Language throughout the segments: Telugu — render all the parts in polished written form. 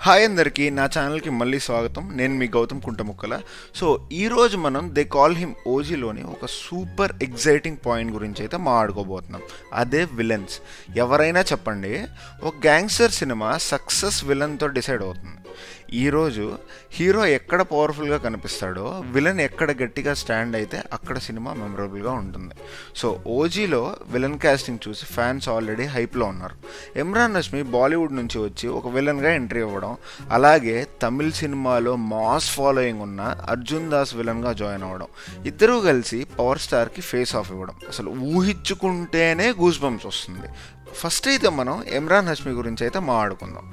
హాయ్ అందరికీ నా ఛానల్కి మళ్ళీ స్వాగతం. నేను మీ గౌతమ్ కుంటముక్కల. సో ఈరోజు మనం దే కాల్ హిమ్ ఓజీలోని ఒక సూపర్ ఎగ్జైటింగ్ పాయింట్ గురించి అయితే మాట్లాడుకోబోతున్నాం. అదే విలన్స్. ఎవరైనా చెప్పండి, ఒక గ్యాంగ్స్టర్ సినిమా సక్సెస్ విలన్తో డిసైడ్ అవుతుంది. ఈరోజు హీరో ఎక్కడ పవర్ఫుల్గా కనిపిస్తాడో, విలన్ ఎక్కడ గట్టిగా స్టాండ్ అయితే అక్కడ సినిమా మెమరబుల్గా ఉంటుంది. సో ఓజీలో విలన్ కాస్టింగ్ చూసి ఫ్యాన్స్ ఆల్రెడీ హైప్లో ఉన్నారు. ఇమ్రాన్ హష్మీ బాలీవుడ్ నుంచి వచ్చి ఒక విలన్గా ఎంట్రీ అవ్వడం, అలాగే తమిళ్ సినిమాలో మాస్ ఫాలోయింగ్ ఉన్న అర్జున్ దాస్ విలన్గా జాయిన్ అవ్వడం, ఇద్దరూ కలిసి పవర్ స్టార్కి ఫేస్ ఆఫ్ ఇవ్వడం అసలు ఊహించుకుంటేనే గూస్ బంప్స్ వస్తుంది. ఫస్ట్ అయితే మనం ఇమ్రాన్ హష్మీ గురించి అయితే మాట్లాడుకుందాం.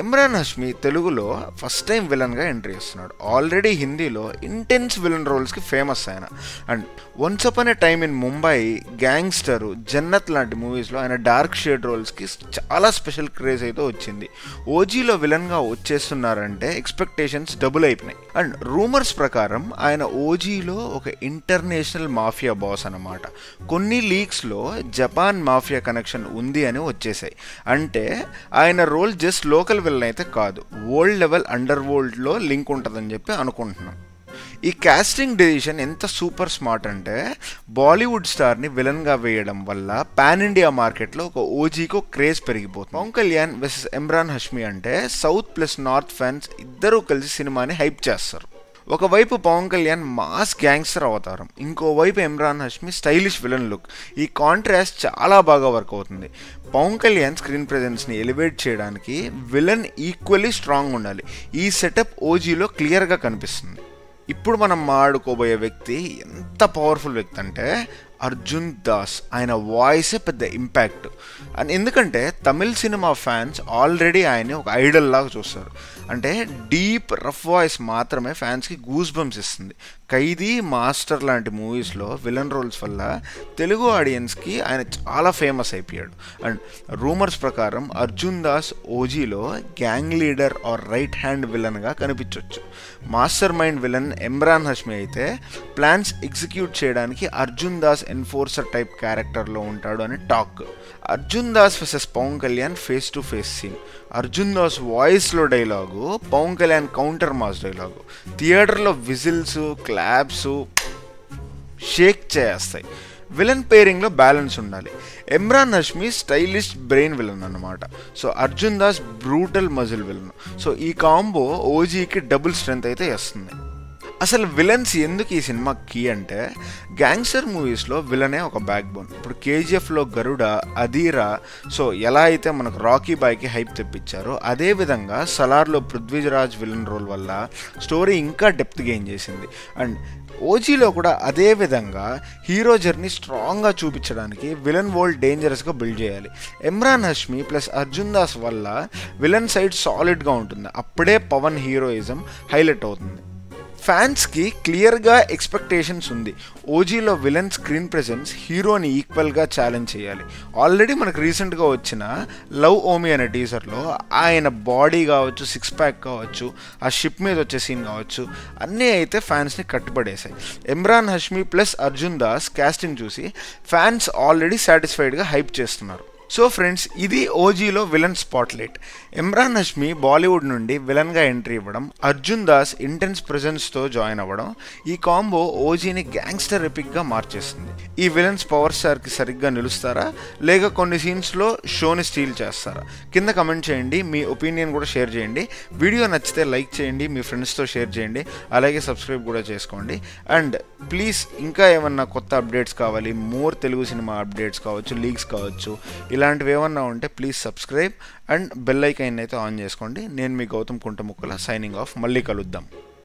ఇమ్రాన్ హష్మీ తెలుగులో ఫస్ట్ టైం విలన్గా ఎంట్రీ ఇస్తున్నాడు. ఆల్రెడీ హిందీలో ఇంటెన్స్ విలన్ రోల్స్కి ఫేమస్ ఆయన. And once upon a time in Mumbai, gangster, Jannat లాంటి మూవీస్లో ఆయన డార్క్ షేడ్ రోల్స్కి చాలా స్పెషల్ క్రేజ్ అయితే వచ్చింది. ఓజీలో విలన్గా వచ్చేస్తున్నారంటే ఎక్స్పెక్టేషన్స్ డబుల్ అయిపోయినాయి. అండ్ రూమర్స్ ప్రకారం ఆయన ఓజీలో ఒక ఇంటర్నేషనల్ మాఫియా బాస్ అన్నమాట. కొన్ని లీక్స్లో జపాన్ మాఫియా కనెక్షన్ ఉంది అని వచ్చేసాయి. అంటే ఆయన రోల్ జస్ట్ లోకల్ విలన్ అయితే కాదు, వరల్డ్ లెవెల్ అండర్ వరల్డ్లో లింక్ ఉంటుందని చెప్పి అనుకుంటున్నాం. ఈ కాస్టింగ్ డెసిషన్ ఎంత సూపర్ స్మార్ట్ అంటే, బాలీవుడ్ స్టార్ని విలన్గా వేయడం వల్ల పాన్ ఇండియా మార్కెట్లో ఒక ఓజీకి క్రేజ్ పెరిగిపోతుంది. పవన్ కళ్యాణ్ వర్సెస్ ఇమ్రాన్ హష్మీ అంటే సౌత్ ప్లస్ నార్త్ ఫ్యాన్స్ ఇద్దరూ కలిసి సినిమాని హైప్ చేస్తారు. ఒకవైపు పవన్ కళ్యాణ్ మాస్ గ్యాంగ్స్టర్ అవతారం, ఇంకోవైపు Imran Hashmi stylish villain look. ఈ కాంట్రాస్ట్ చాలా బాగా వర్క్ అవుతుంది. పవన్ కళ్యాణ్ స్క్రీన్ ప్రెజెన్స్ని ఎలివేట్ చేయడానికి విలన్ ఈక్వల్లీ స్ట్రాంగ్ ఉండాలి. ఈ సెటప్ ఓజీలో క్లియర్గా కనిపిస్తుంది. ఇప్పుడు మనం మాట్లాడుకోబోయే వ్యక్తి ఎంత పవర్ఫుల్ వ్యక్తి అంటే అర్జున్ దాస్. ఆయన వాయిసే పెద్ద ఇంపాక్ట్. అండ్ ఎందుకంటే తమిళ్ సినిమా ఫ్యాన్స్ ఆల్రెడీ ఆయన్ని ఒక ఐడల్ లాగా చూస్తారు. అంటే డీప్ రఫ్ వాయిస్ మాత్రమే ఫ్యాన్స్కి గూస్ బంప్స్ ఇస్తుంది. ఖైదీ, మాస్టర్ లాంటి మూవీస్లో విలన్ రోల్స్ వల్ల తెలుగు ఆడియన్స్కి ఆయన చాలా ఫేమస్ అయిపోయాడు. అండ్ రూమర్స్ ప్రకారం అర్జున్ దాస్ ఓజీలో gang leader or right hand విలన్గా కనిపించవచ్చు. Mastermind villain Imran Hashmi అయితే ప్లాన్స్ ఎగ్జిక్యూట్ చేయడానికి అర్జున్ దాస్ ఎన్ఫోర్సర్ టైప్ క్యారెక్టర్లో ఉంటాడు అని talk. Arjun Das versus Pawan Kalyan face to face scene. Arjun Das వాయిస్లో dialogue, Pawan Kalyan counter mass dialogue. థియేటర్లో విజిల్స్, క్లాప్స్ షేక్ చేస్తాయి. విలన్ పేరింగ్లో బ్యాలెన్స్ ఉండాలి. Imran Hashmi stylish brain villain అన్నమాట. So Arjun Das brutal muscle villain. So ఈ కాంబో ఓజీకి డబుల్ స్ట్రెంత్ అయితే ఇస్తుంది. అసలు విలన్స్ ఎందుకు ఈ సినిమా కీ అంటే, గ్యాంగ్స్టర్ మూవీస్లో విలనే ఒక బ్యాక్ బోన్. ఇప్పుడు కేజీఎఫ్లో గరుడ, అధీరా, సో ఎలా అయితే మనకు రాకీ బాయ్కి హైప్ తెప్పించారో, అదేవిధంగా సలార్లో పృథ్వీరాజ్ విలన్ రోల్ వల్ల స్టోరీ ఇంకా డెప్త్ గెయిన్ చేసింది. అండ్ ఓజీలో కూడా అదే విధంగా హీరో జర్నీ స్ట్రాంగ్గా చూపించడానికి విలన్ వరల్డ్ డేంజరస్గా బిల్డ్ చేయాలి. ఇమ్రాన్ హష్మీ ప్లస్ అర్జున్ దాస్ వల్ల విలన్ సైడ్ సాలిడ్గా ఉంటుంది. అప్పుడే పవన్ హీరోయిజం హైలైట్ అవుతుంది. ఫ్యాన్స్కి క్లియర్గా ఎక్స్పెక్టేషన్స్ ఉంది. ఓజీలో విలన్ స్క్రీన్ ప్రెజెన్స్ హీరోని ఈక్వల్గా ఛాలెంజ్ చేయాలి. ఆల్రెడీ మనకు రీసెంట్గా వచ్చిన లవ్ ఓమి అనే టీజర్లో ఆయన బాడీ కావచ్చు, సిక్స్ ప్యాక్ కావచ్చు, ఆ షిప్ మీద వచ్చే సీన్ కావచ్చు, అన్నీ అయితే ఫ్యాన్స్ని కట్టుబడేశాయి. ఇమ్రాన్ హష్మీ ప్లస్ అర్జున్ దాస్ కాస్టింగ్ చూసి ఫ్యాన్స్ ఆల్రెడీ సాటిస్ఫైడ్గా హైప్ చేస్తున్నారు. సో ఫ్రెండ్స్, ఇది ఓజీలో విలన్ స్పాట్లైట్. ఇమ్రాన్ హష్మీ బాలీవుడ్ నుండి విలన్గా ఎంట్రీ ఇవ్వడం, అర్జున్ దాస్ ఇంటెన్స్ ప్రెజెన్స్తో జాయిన్ అవ్వడం, ఈ కాంబో ఓజీని గ్యాంగ్స్టర్ ఎపిక్గా మార్చేస్తుంది. ఈ విలన్స్ పవర్ స్టార్కి సరిగ్గా నిలుస్తారా, లేక కొన్ని సీన్స్లో షోని స్టీల్ చేస్తారా? కింద కమెంట్ చేయండి. మీ ఒపీనియన్ కూడా షేర్ చేయండి. వీడియో నచ్చితే లైక్ చేయండి, మీ ఫ్రెండ్స్తో షేర్ చేయండి, అలాగే సబ్స్క్రైబ్ కూడా చేసుకోండి. అండ్ ప్లీజ్ ఇంకా ఏమన్నా కొత్త అప్డేట్స్ కావాలి, మోర్ తెలుగు సినిమా అప్డేట్స్ కావచ్చు, లీక్స్ కావచ్చు, ఇలాంటివి ఏమన్నా ఉంటే please subscribe and bell icon అయితే ఆన్ చేసుకోండి. నేను మీ గౌతమ్ కుంటముక్కల సైనింగ్ ఆఫ్. మళ్ళీ కలుద్దాం.